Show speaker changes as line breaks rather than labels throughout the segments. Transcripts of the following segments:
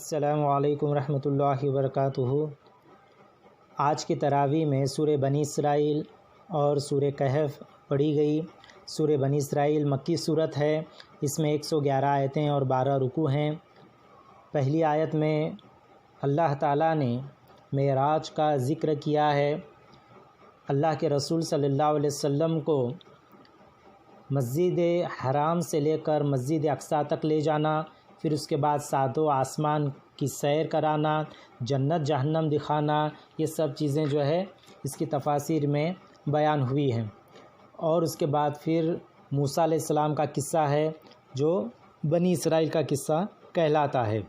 السلام علیکم ورحمۃ اللہ وبرکاتہ۔ آج کی تراویح میں سورہ بنی اسرائیل اور سورہ کہف پڑھی گئی۔ سورہ بنی اسرائیل مکی صورت ہے، اس میں 111 آیتیں اور 12 رکوع ہیں۔ پہلی آیت میں اللہ تعالیٰ نے معراج کا ذکر کیا ہے۔ اللہ کے رسول صلی اللہ علیہ وسلم کو مسجد حرام سے لے کر مسجد اقصیٰ تک لے جانا، پھر اس کے بعد ساتوں آسمان کی سیر کرانا، جنت جہنم دکھانا، یہ سب چیزیں جو ہے اس کی تفاسیر میں بیان ہوئی ہیں۔ اور اس کے بعد پھر موسیٰ علیہ السلام کا قصہ ہے جو بنی اسرائیل کا قصہ کہلاتا ہے۔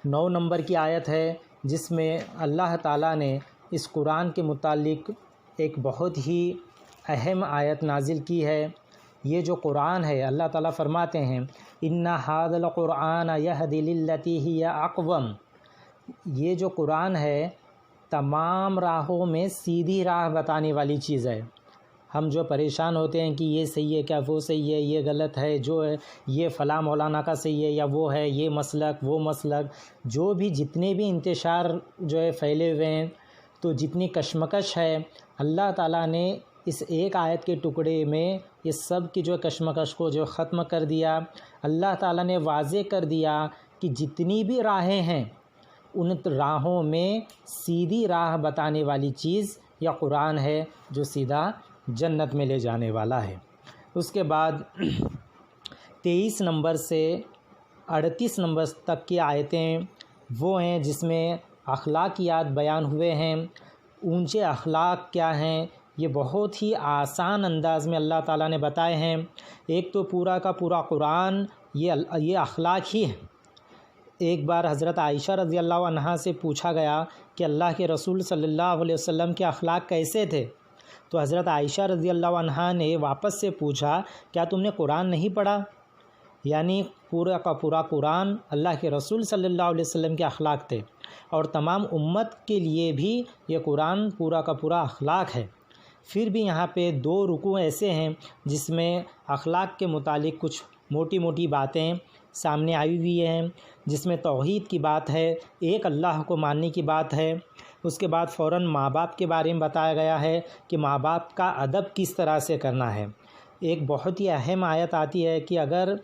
9 نمبر کی آیت ہے جس میں اللہ تعالیٰ نے اس قرآن کے متعلق ایک بہت ہی اہم آیت نازل کی ہے۔ یہ جو قرآن ہے اللہ تعالیٰ فرماتے ہیں اِنَّ هَذَا الْقُرْآنَ يَهْدِي لِلَّتِي هِيَ أَقْوَمُ، یہ جو قرآن ہے تمام راہوں میں سیدھی راہ بتانے والی چیز ہے۔ ہم جو پریشان ہوتے ہیں کہ یہ صحیح ہے کیا، وہ صحیح ہے، یہ غلط ہے، جو ہے یہ فلاں مولانا کا صحیح ہے یا وہ ہے، یہ مسلک وہ مسلک، جو بھی جتنے بھی انتشار جو ہے پھیلے ہوئے ہیں، تو جتنی کشمکش ہے اللہ تعالیٰ نے اس ایک آیت کے ٹکڑے میں یہ سب کی جو کشمکش کو جو ختم کر دیا۔ اللہ تعالیٰ نے واضح کر دیا کہ جتنی بھی راہیں ہیں ان راہوں میں سیدھی راہ بتانے والی چیز یا قرآن ہے جو سیدھا جنت میں لے جانے والا ہے۔ اس کے بعد 23 نمبر سے 38 نمبر تک کی آیتیں وہ ہیں جس میں اخلاقیات بیان ہوئے ہیں۔ اونچے اخلاق کیا ہیں یہ بہت ہی آسان انداز میں اللہ تعالیٰ نے بتائے ہیں۔ ایک تو پورا کا پورا قرآن یہ اخلاق ہی ہے۔ ایک بار حضرت عائشہ رضی اللہ عنہا سے پوچھا گیا کہ اللہ کے رسول صلی اللہ علیہ وسلم کے اخلاق کیسے تھے، تو حضرت عائشہ رضی اللہ عنہا نے واپس سے پوچھا کیا تم نے قرآن نہیں پڑھا؟ یعنی پورا کا پورا قرآن اللہ کے رسول صلی اللہ علیہ وسلم کے اخلاق تھے، اور تمام امت کے لیے بھی یہ قرآن پورا کا پورا اخلاق ہے۔ پھر بھی یہاں پہ 2 رکوع ایسے ہیں جس میں اخلاق کے متعلق کچھ موٹی موٹی باتیں سامنے آئی ہوئی ہیں، جس میں توحید کی بات ہے، ایک اللہ کو ماننے کی بات ہے۔ اس کے بعد فوراً ماں باپ کے بارے میں بتایا گیا ہے کہ ماں باپ کا ادب کس طرح سے کرنا ہے۔ ایک بہت ہی اہم آیت آتی ہے کہ اگر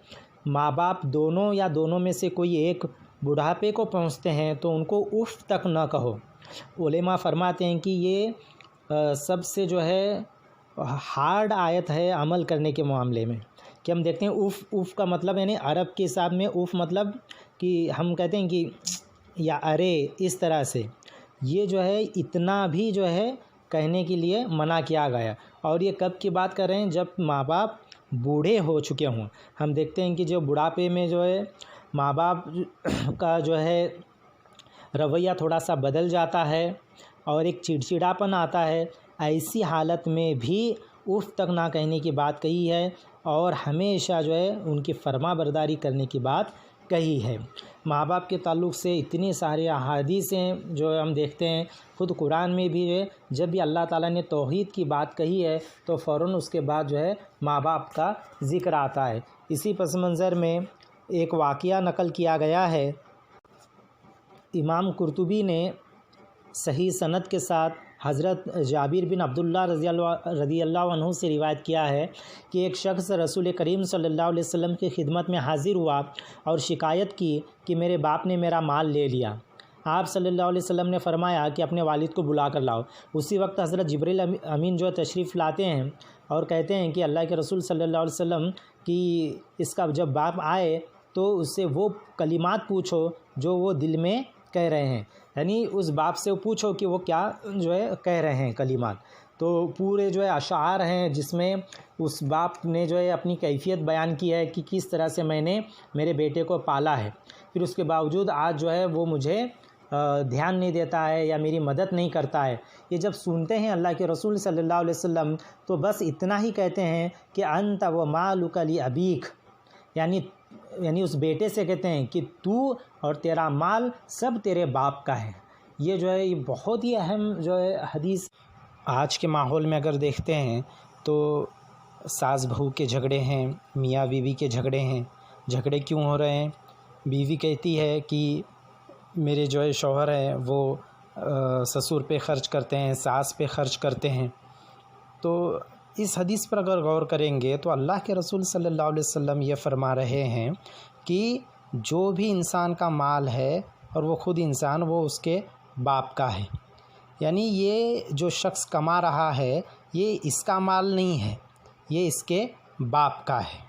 ماں باپ دونوں یا دونوں میں سے کوئی ایک بڑھاپے کو پہنچتے ہیں تو ان کو اف تک نہ کہو۔ علماء فرماتے ہیں کہ یہ سب سے جو ہے ہارڈ آیت ہے عمل کرنے کے معاملے میں، کہ ہم دیکھتے ہیں اف کا مطلب یعنی عرب کے حساب میں اف مطلب کہ ہم کہتے ہیں کہ یا ارے، اس طرح سے یہ جو ہے اتنا بھی جو ہے کہنے کے لیے منع کیا گیا۔ اور یہ کب کی بات کر رہے ہیں؟ جب ماں باپ بوڑھے ہو چکے ہوں۔ ہم دیکھتے ہیں کہ جو بڑھاپے میں جو ہے ماں باپ کا جو ہے رویہ تھوڑا سا بدل جاتا ہے اور ایک چڑچڑاپن آتا ہے، ایسی حالت میں بھی اف تک نہ کہنے کی بات کہی ہے، اور ہمیشہ جو ہے ان کی فرما برداری کرنے کی بات کہی ہے۔ ماں باپ کے تعلق سے اتنی سارے احادیث ہیں جو ہم دیکھتے ہیں، خود قرآن میں بھی ہے جب بھی اللہ تعالیٰ نے توحید کی بات کہی ہے تو فوراً اس کے بعد جو ہے ماں باپ کا ذکر آتا ہے۔ اسی پس منظر میں ایک واقعہ نقل کیا گیا ہے، امام قرطبی نے صحیح سند کے ساتھ حضرت جابر بن عبداللہ رضی اللہ عنہ سے روایت کیا ہے کہ ایک شخص رسول کریم صلی اللہ علیہ وسلم کی خدمت میں حاضر ہوا اور شکایت کی کہ میرے باپ نے میرا مال لے لیا۔ آپ صلی اللہ علیہ وسلم نے فرمایا کہ اپنے والد کو بلا کر لاؤ۔ اسی وقت حضرت جبریل امین جو تشریف لاتے ہیں اور کہتے ہیں کہ اللہ کے رسول صلی اللہ علیہ وسلم کی اس کا جب باپ آئے تو اس سے وہ کلمات پوچھو جو وہ دل میں کہہ رہے ہیں، یعنی اس باپ سے پوچھو کہ وہ کیا جو ہے کہہ رہے ہیں کلمات۔ تو پورے جو ہے اشعار ہیں جس میں اس باپ نے جو ہے اپنی کیفیت بیان کی ہے کہ کس طرح سے میں نے میرے بیٹے کو پالا ہے، پھر اس کے باوجود آج جو ہے وہ مجھے دھیان نہیں دیتا ہے یا میری مدد نہیں کرتا ہے۔ یہ جب سنتے ہیں اللہ کے رسول صلی اللہ علیہ وسلم تو بس اتنا ہی کہتے ہیں کہ انت و مالک لابیک، یعنی اس بیٹے سے کہتے ہیں کہ تو اور تیرا مال سب تیرے باپ کا ہے۔ یہ جو ہے یہ بہت ہی اہم جو ہے حدیث۔ آج کے ماحول میں اگر دیکھتے ہیں تو ساس بہو کے جھگڑے ہیں، میاں بیوی کے جھگڑے ہیں۔ جھگڑے کیوں ہو رہے ہیں؟ بیوی کہتی ہے کہ میرے جو ہے شوہر ہیں وہ سسر پہ خرچ کرتے ہیں، ساس پہ خرچ کرتے ہیں. تو اس حدیث پر اگر غور کریں گے تو اللہ کے رسول صلی اللہ علیہ وسلم یہ فرما رہے ہیں کہ جو بھی انسان کا مال ہے اور وہ خود انسان، وہ اس کے باپ کا ہے. یعنی یہ جو شخص کما رہا ہے یہ اس کا مال نہیں ہے، یہ اس کے باپ کا ہے.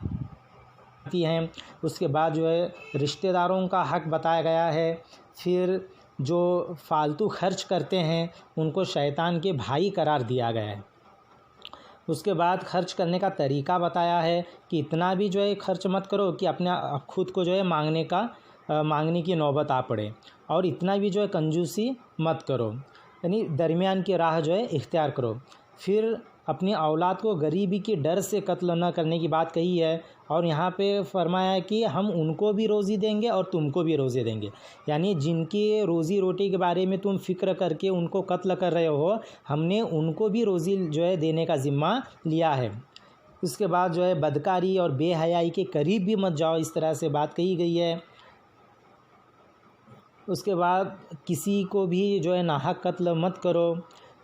اس کے بعد جو ہے رشتہ داروں کا حق بتایا گیا ہے. پھر جو فالتو خرچ کرتے ہیں ان کو شیطان کے بھائی قرار دیا گیا ہے. اس کے بعد خرچ کرنے کا طریقہ بتایا ہے کہ اتنا بھی جو ہے خرچ مت کرو کہ اپنے خود کو جو ہے مانگنے کی نوبت آ پڑے، اور اتنا بھی جو ہے کنجوسی مت کرو، یعنی درمیان کی راہ جو ہے اختیار کرو. پھر اپنی اولاد کو غریبی کے ڈر سے قتل نہ کرنے کی بات کہی ہے، اور یہاں پہ فرمایا ہے کہ ہم ان کو بھی روزی دیں گے اور تم کو بھی روزی دیں گے. یعنی جن کی روزی روٹی کے بارے میں تم فکر کر کے ان کو قتل کر رہے ہو، ہم نے ان کو بھی روزی جو ہے دینے کا ذمہ لیا ہے. اس کے بعد جو ہے بدکاری اور بے حیائی کے قریب بھی مت جاؤ، اس طرح سے بات کہی گئی ہے. اس کے بعد کسی کو بھی جو ہے ناحق قتل مت کرو،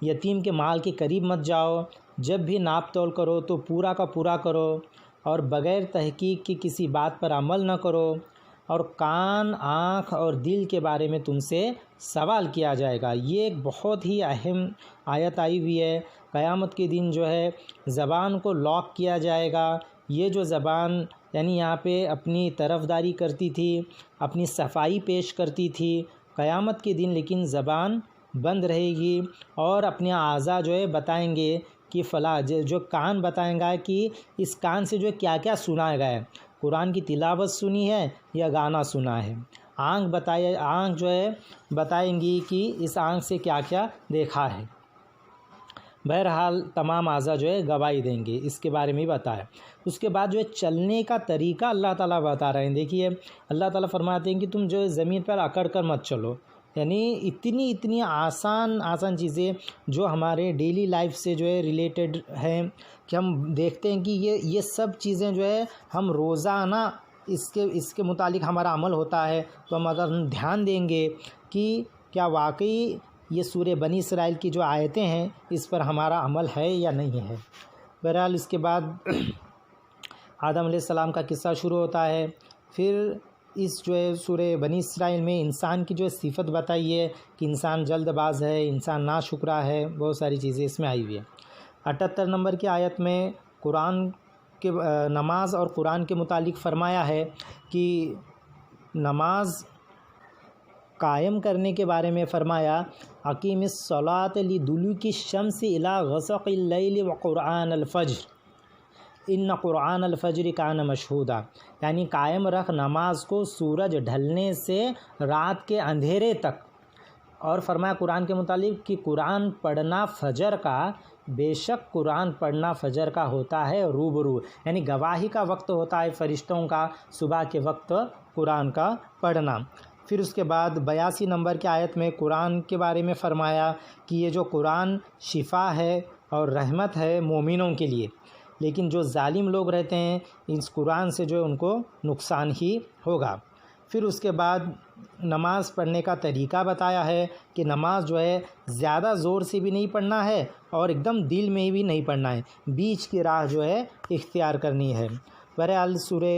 یتیم کے مال کے قریب مت جاؤ، جب بھی ناپ تول کرو تو پورا کا پورا کرو، اور بغیر تحقیق کی کسی بات پر عمل نہ کرو. اور کان، آنکھ اور دل کے بارے میں تم سے سوال کیا جائے گا. یہ ایک بہت ہی اہم آیت آئی ہوئی ہے. قیامت کے دن جو ہے زبان کو لاک کیا جائے گا. یہ جو زبان یعنی یہاں پہ اپنی طرفداری کرتی تھی، اپنی صفائی پیش کرتی تھی، قیامت کے دن لیکن زبان بند رہے گی، اور اپنے اعضاء جو ہے بتائیں گے کہ فلاں، جو کان بتائیں گا کہ اس کان سے جو کیا کیا سنا گیا ہے، قرآن کی تلاوت سنی ہے یا گانا سنا ہے. آنکھ جو ہے بتائیں گی کہ اس آنکھ سے کیا کیا دیکھا ہے. بہرحال تمام اعضاء جو ہے گواہی دیں گے، اس کے بارے میں بتایا. اس کے بعد جو ہے چلنے کا طریقہ اللہ تعالیٰ بتا رہے ہیں. دیکھیے اللہ تعالیٰ فرماتے ہیں کہ تم جو ہے زمین پر اکڑ کر مت چلو. یعنی اتنی آسان چیزیں جو ہمارے ڈیلی لائف سے جو ہے ریلیٹڈ ہیں، کہ ہم دیکھتے ہیں کہ یہ سب چیزیں جو ہے ہم روزانہ اس کے متعلق ہمارا عمل ہوتا ہے. تو ہم اگر دھیان دیں گے کہ کیا واقعی یہ سورہ بنی اسرائیل کی جو آیتیں ہیں اس پر ہمارا عمل ہے یا نہیں ہے. بہرحال اس کے بعد آدم علیہ السلام کا قصہ شروع ہوتا ہے. پھر اس جو ہے سورہ بنی اسرائیل میں انسان کی جو صفت بتائی ہے کہ انسان جلد باز ہے، انسان ناشکرا ہے، بہت ساری چیزیں اس میں آئی ہوئی ہیں. 78 نمبر کی آیت میں قرآن کے نماز اور قرآن کے متعلق فرمایا ہے کہ نماز قائم کرنے کے بارے میں فرمایا اقیم الصلاۃ لدلوک الشمس الی غسق اللیل وقرآن الفجر ان قرآن الفجر کان مشہودا. یعنی قائم رکھ نماز کو سورج ڈھلنے سے رات کے اندھیرے تک. اور فرمایا قرآن کے متعلق کہ قرآن پڑھنا فجر کا، بے شک قرآن پڑھنا فجر کا ہوتا ہے روبرو، یعنی گواہی کا وقت ہوتا ہے فرشتوں کا صبح کے وقت قرآن کا پڑھنا. پھر اس کے بعد 82 نمبر کی آیت میں قرآن کے بارے میں فرمایا کہ یہ جو قرآن شفا ہے اور رحمت ہے مومنوں کے لیے، لیکن جو ظالم لوگ رہتے ہیں اس قرآن سے جو ہے ان کو نقصان ہی ہوگا. پھر اس کے بعد نماز پڑھنے کا طریقہ بتایا ہے کہ نماز جو ہے زیادہ زور سے بھی نہیں پڑھنا ہے اور ایک دم دل میں بھی نہیں پڑھنا ہے، بیچ کی راہ جو ہے اختیار کرنی ہے. بہرحال سورہ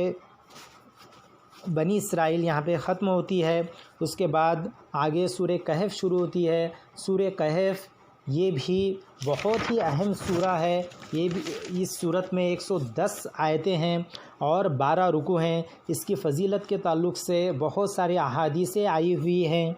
بنی اسرائیل یہاں پہ ختم ہوتی ہے. اس کے بعد آگے سورہ کہف شروع ہوتی ہے. سورہ کہف یہ بھی بہت ہی اہم سورہ ہے. یہ بھی اس صورت میں 110 آیتیں ہیں اور 12 رکوع ہیں. اس کی فضیلت کے تعلق سے بہت ساری احادیثیں آئی ہوئی ہیں.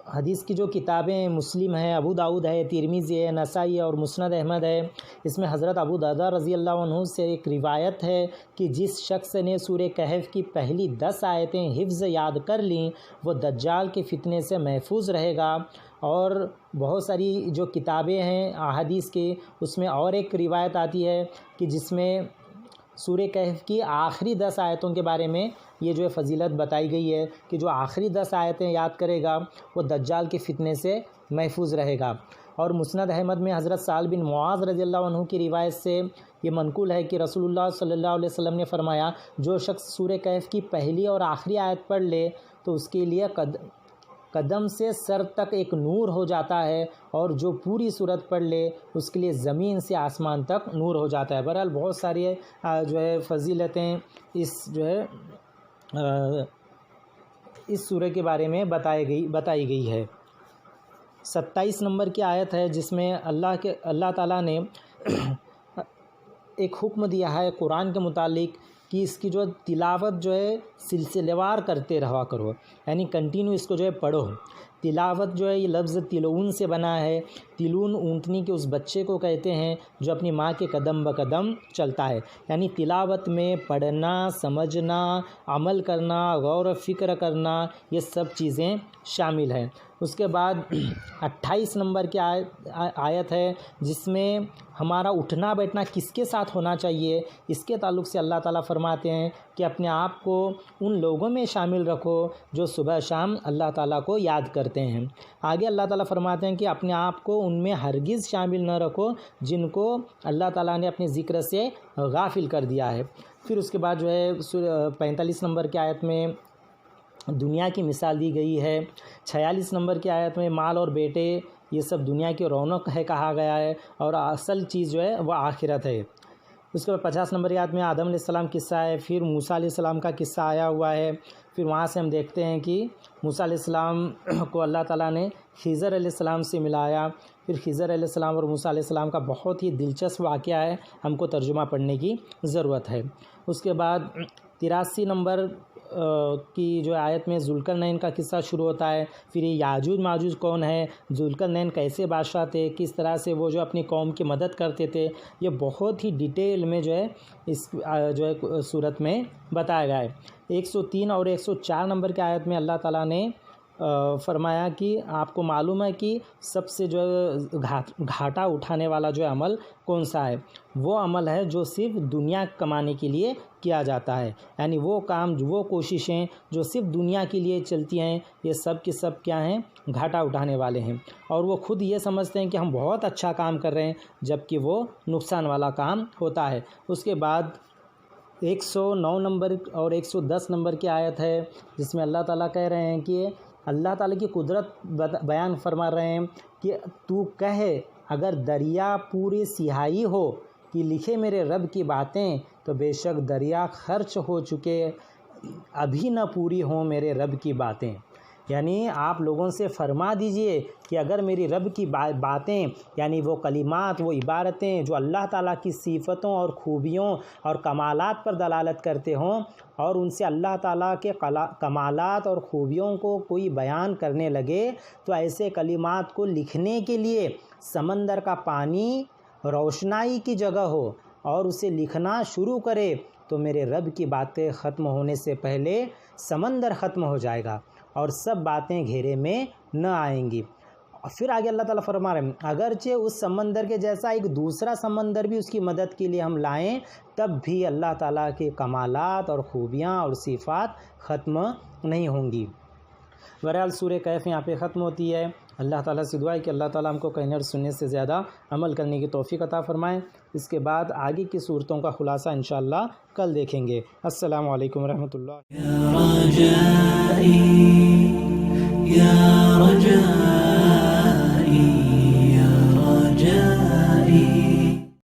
حدیث کی جو کتابیں مسلم ہے، ابو داؤد ہے، ترمذی ہے، نسائی ہے اور مسند احمد ہے. اس میں حضرت ابو درداء رضی اللہ عنہ سے ایک روایت ہے کہ جس شخص نے سورہ کہف کی پہلی 10 آیتیں حفظ یاد کر لیں وہ دجال کے فتنے سے محفوظ رہے گا. اور بہت ساری جو کتابیں ہیں احادیث کی، اس میں اور ایک روایت آتی ہے کہ جس میں سورہ کہف کی آخری 10 آیتوں کے بارے میں یہ جو فضیلت بتائی گئی ہے کہ جو آخری 10 آیتیں یاد کرے گا وہ دجال کے فتنے سے محفوظ رہے گا. اور مسند احمد میں حضرت سعد بن معاذ رضی اللہ عنہ کی روایت سے یہ منقول ہے کہ رسول اللہ صلی اللہ علیہ وسلم نے فرمایا جو شخص سورہ کہف کی پہلی اور آخری آیت پڑھ لے تو اس کے لیے قدم سے سر تک ایک نور ہو جاتا ہے، اور جو پوری صورت پڑھ لے اس کے لیے زمین سے آسمان تک نور ہو جاتا ہے۔ بہرحال بہت ساری جو ہے فضیلتیں اس سورہ کے بارے میں بتائی گئی ہے۔ 27 نمبر کی آیت ہے جس میں اللہ تعالیٰ نے ایک حکم دیا ہے قرآن کے متعلق کہ اس کی جو تلاوت جو ہے سلسلے وار کرتے رہا کرو، یعنی کنٹینیو اس کو جو ہے پڑھو۔ تلاوت جو ہے یہ لفظ تلون سے بنا ہے۔ تلون اونٹنی کے اس بچے کو کہتے ہیں جو اپنی ماں کے قدم بقدم چلتا ہے، یعنی تلاوت میں پڑھنا، سمجھنا، عمل کرنا، غور و فکر کرنا، یہ سب چیزیں شامل ہیں۔ اس کے بعد 28 نمبر کی آیت ہے جس میں ہمارا اٹھنا بیٹھنا کس کے ساتھ ہونا چاہیے، اس کے تعلق سے اللہ تعالیٰ فرماتے ہیں کہ اپنے آپ کو ان لوگوں میں شامل رکھو جو صبح شام اللہ تعالیٰ کو یاد کرتے ہیں۔ آگے اللہ تعالیٰ فرماتے ہیں کہ اپنے آپ کو ان میں ہرگز شامل نہ رکھو جن کو اللہ تعالیٰ نے اپنے ذکر سے غافل کر دیا ہے۔ پھر اس کے بعد جو ہے 45 نمبر کی آیت میں دنیا کی مثال دی گئی ہے۔ 46 نمبر کی آیت میں مال اور بیٹے یہ سب دنیا کی رونق ہے کہا گیا ہے، اور اصل چیز جو ہے وہ آخرت ہے۔ اس کے بعد 50 نمبر کی آیت میں آدم علیہ السلام قصہ ہے، پھر موسیٰ علیہ السلام کا قصہ آیا ہوا ہے۔ پھر وہاں سے ہم دیکھتے ہیں کہ موسیٰ علیہ السلام کو اللہ تعالیٰ نے خضر علیہ السلام سے ملایا۔ پھر خضر علیہ السلام اور موسیٰ علیہ السلام کا بہت ہی دلچسپ واقعہ ہے، ہم کو ترجمہ پڑھنے کی ضرورت ہے۔ اس کے بعد 83 نمبر کی جو آیت میں ذوالقرنین کا قصہ شروع ہوتا ہے۔ پھر یہ یاجوج ماجوج کون ہے، ذوالقرنین کیسے بادشاہ تھے، کس طرح سے وہ جو اپنی قوم کی مدد کرتے تھے، یہ بہت ہی ڈیٹیل میں جو ہے اس جو ہے صورت میں بتایا گیا ہے۔ 103 اور 104 نمبر کی آیت میں اللہ تعالیٰ نے فرمایا کہ آپ کو معلوم ہے کہ سب سے جو گھاٹا اٹھانے والا جو عمل کون سا ہے، وہ عمل ہے جو صرف دنیا کمانے کے لیے کیا جاتا ہے، یعنی وہ کام وہ کوششیں جو صرف دنیا کے لیے چلتی ہیں، یہ سب کے سب کیا ہیں، گھاٹا اٹھانے والے ہیں، اور وہ خود یہ سمجھتے ہیں کہ ہم بہت اچھا کام کر رہے ہیں، جبکہ وہ نقصان والا کام ہوتا ہے۔ اس کے بعد 109 نمبر اور 110 نمبر کی آیت ہے جس میں اللہ تعالیٰ کہہ رہے ہیں کہ اللہ تعالیٰ کی قدرت بیان فرما رہے ہیں کہ تو کہے اگر دریا پوری سیاہی ہو کہ لکھے میرے رب کی باتیں، تو بے شک دریا خرچ ہو چکے ابھی نہ پوری ہوں میرے رب کی باتیں۔ یعنی آپ لوگوں سے فرما دیجئے کہ اگر میری رب کی باتیں، یعنی وہ کلمات، وہ عبارتیں جو اللہ تعالیٰ کی صفتوں اور خوبیوں اور کمالات پر دلالت کرتے ہوں، اور ان سے اللہ تعالیٰ کے کمالات اور خوبیوں کو کوئی بیان کرنے لگے، تو ایسے کلمات کو لکھنے کے لیے سمندر کا پانی روشنائی کی جگہ ہو اور اسے لکھنا شروع کرے، تو میرے رب کی باتیں ختم ہونے سے پہلے سمندر ختم ہو جائے گا اور سب باتیں گھیرے میں نہ آئیں گی۔ پھر آگے اللہ تعالیٰ فرما رہے ہیں اگرچہ اس سمندر کے جیسا ایک دوسرا سمندر بھی اس کی مدد کے لیے ہم لائیں، تب بھی اللہ تعالیٰ کے کمالات اور خوبیاں اور صفات ختم نہیں ہوں گی۔ بہرحال سورہ کہف یہاں پہ ختم ہوتی ہے۔ اللہ تعالیٰ سے دعا ہے کہ اللہ تعالیٰ ہم کو کہنے اور سننے سے زیادہ عمل کرنے کی توفیق عطا فرمائیں۔ اس کے بعد آگے کی صورتوں کا خلاصہ انشاءاللہ کل دیکھیں گے۔ السلام علیکم ورحمۃ اللہ۔